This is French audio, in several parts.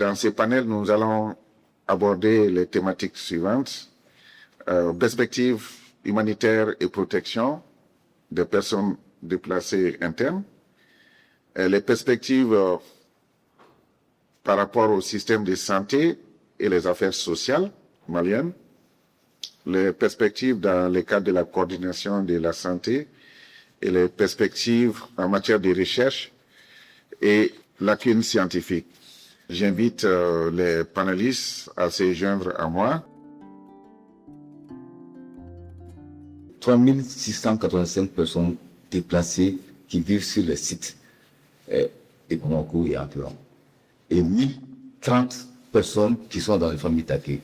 Dans ces panels, nous allons aborder les thématiques suivantes. Perspectives humanitaires et protection des personnes déplacées internes. Les perspectives par rapport au système de santé et les affaires sociales maliennes. Les perspectives dans le cadre de la coordination de la santé et les perspectives en matière de recherche et lacunes scientifiques. J'invite les panélistes à se joindre à moi. 3685 personnes déplacées qui vivent sur le site et Bamako et environ. Et 1030 personnes qui sont dans les familles d'accueil,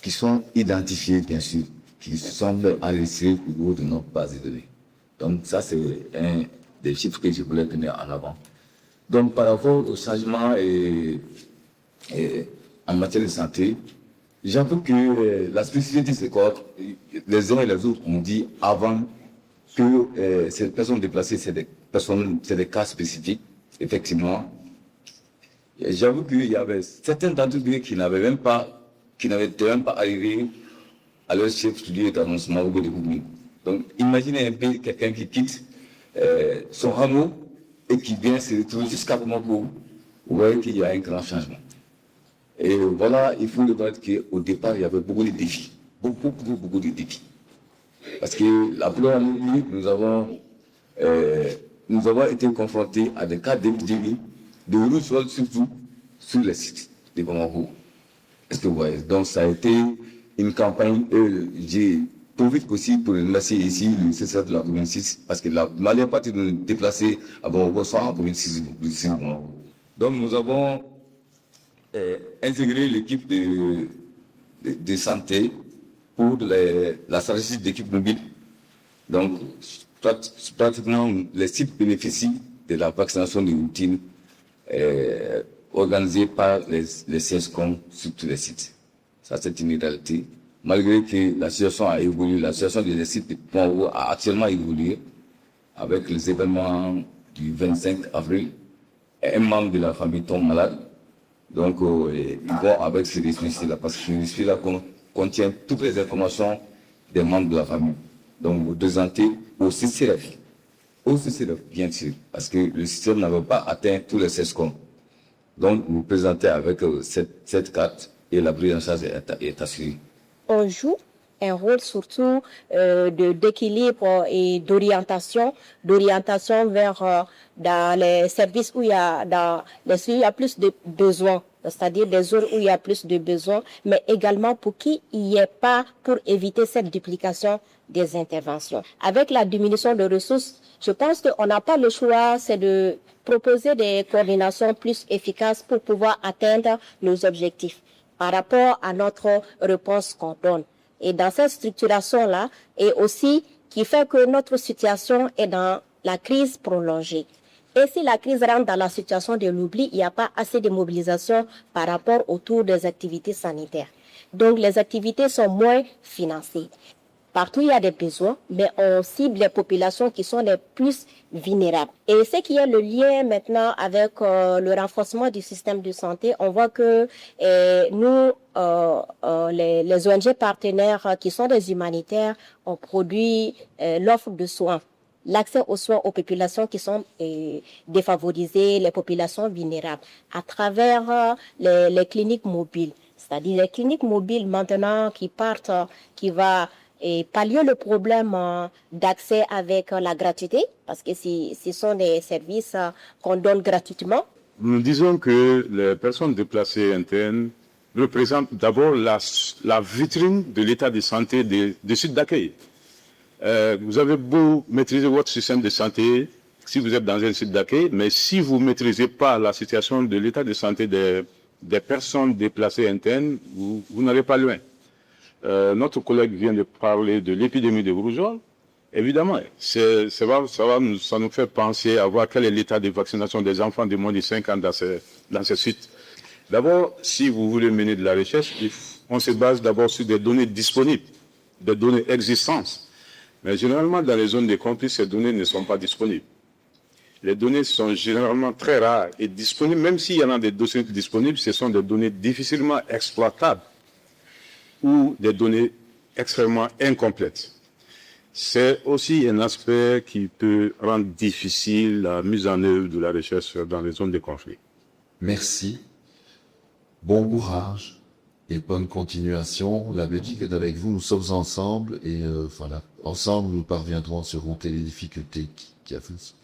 qui sont identifiées bien sûr, qui sont enregistrées au niveau de notre base de données. Donc ça c'est un des chiffres que je voulais tenir en avant. Donc par rapport au changement en matière de santé, j'avoue que la spécificité de ces corps, les uns et les autres ont dit avant que ces personnes déplacées, c'est des cas spécifiques, effectivement. J'avoue qu'il y avait certains d'entre eux qui n'avaient même pas arrivé à leur chef lieu d'annoncement au bout de Gougou. Donc, imaginez un peu quelqu'un qui quitte son hameau et qui vient se retrouver jusqu'à Bamako. Vous voyez qu'il y a un grand changement. Et voilà, il faut le dire qu'au départ, il y avait beaucoup de défis. Beaucoup de défis. Parce que la plupart de nous avons été confrontés à des cas d'épidémie, de rougeole surtout, sur les sites de Bamako. Est-ce que vous voyez? Donc ça a été une campagne, j'ai trouvé possible pour remercier ici le CSA de la province 6, parce que la majeure partie de nous déplacer à Bamako sont en province 6. Donc nous avons intégrer l'équipe de santé pour la stratégie d'équipe mobile. Donc, pratiquement, les sites bénéficient de la vaccination de routine organisée par les CESCOM sur tous les sites. Ça, c'est une réalité. Malgré que la situation a évolué, la situation des sites de Pont a actuellement évolué avec les événements du 25 avril. Un membre de la famille tombe malade. Donc, ils vont avec ce dispositif-là, parce que ce dispositif-là contient toutes les informations des membres de la famille. Donc, vous présentez au CCRF, bien sûr, parce que le système n'avait pas atteint tous les CESCOM. Donc, vous présentez avec cette carte et la prise en charge est assurée. On joue un rôle surtout d'équilibre et d'orientation vers dans les services où il y a plus de besoins, c'est-à-dire des zones où il y a plus de besoins, mais également pour qu'il n'y ait pas, pour éviter cette duplication des interventions. Avec la diminution de ressources, je pense qu'on n'a pas le choix, c'est de proposer des coordinations plus efficaces pour pouvoir atteindre nos objectifs par rapport à notre réponse qu'on donne. Et dans cette structuration-là, et aussi qui fait que notre situation est dans la crise prolongée. Et si la crise rentre dans la situation de l'oubli, il n'y a pas assez de mobilisation par rapport autour des activités sanitaires. Donc les activités sont moins financées. Partout il y a des besoins, mais on cible les populations qui sont les plus vulnérables. Et ce qui est le lien maintenant avec le renforcement du système de santé, on voit que nous, les ONG partenaires qui sont des humanitaires, ont produit l'offre de soins. L'accès aux soins aux populations qui sont défavorisées, les populations vulnérables, à travers les cliniques mobiles. C'est-à-dire les cliniques mobiles maintenant qui partent, qui va pallier le problème d'accès avec la gratuité, parce que ce sont des services qu'on donne gratuitement. Nous disons que les personnes déplacées internes représentent d'abord la vitrine de l'état de santé des sites d'accueil. Vous avez beau maîtriser votre système de santé si vous êtes dans un site d'accueil, mais si vous ne maîtrisez pas la situation de l'état de santé des personnes déplacées internes, vous n'allez pas loin. Notre collègue vient de parler de l'épidémie de rougeole. Évidemment, ça nous fait penser à voir quel est l'état de vaccination des enfants de moins de 5 ans dans ces sites. D'abord, si vous voulez mener de la recherche, on se base d'abord sur des données disponibles, des données existantes. Mais généralement, dans les zones de conflit, ces données ne sont pas disponibles. les données sont généralement très rares et disponibles. Même s'il y en a des dossiers disponibles, ce sont des données difficilement exploitables ou des données extrêmement incomplètes. C'est aussi un aspect qui peut rendre difficile la mise en œuvre de la recherche dans les zones de conflit. Merci. Bon courage et bonne continuation. La Belgique est avec vous. Nous sommes ensemble et voilà. Ensemble, nous parviendrons à surmonter les difficultés qui affluent.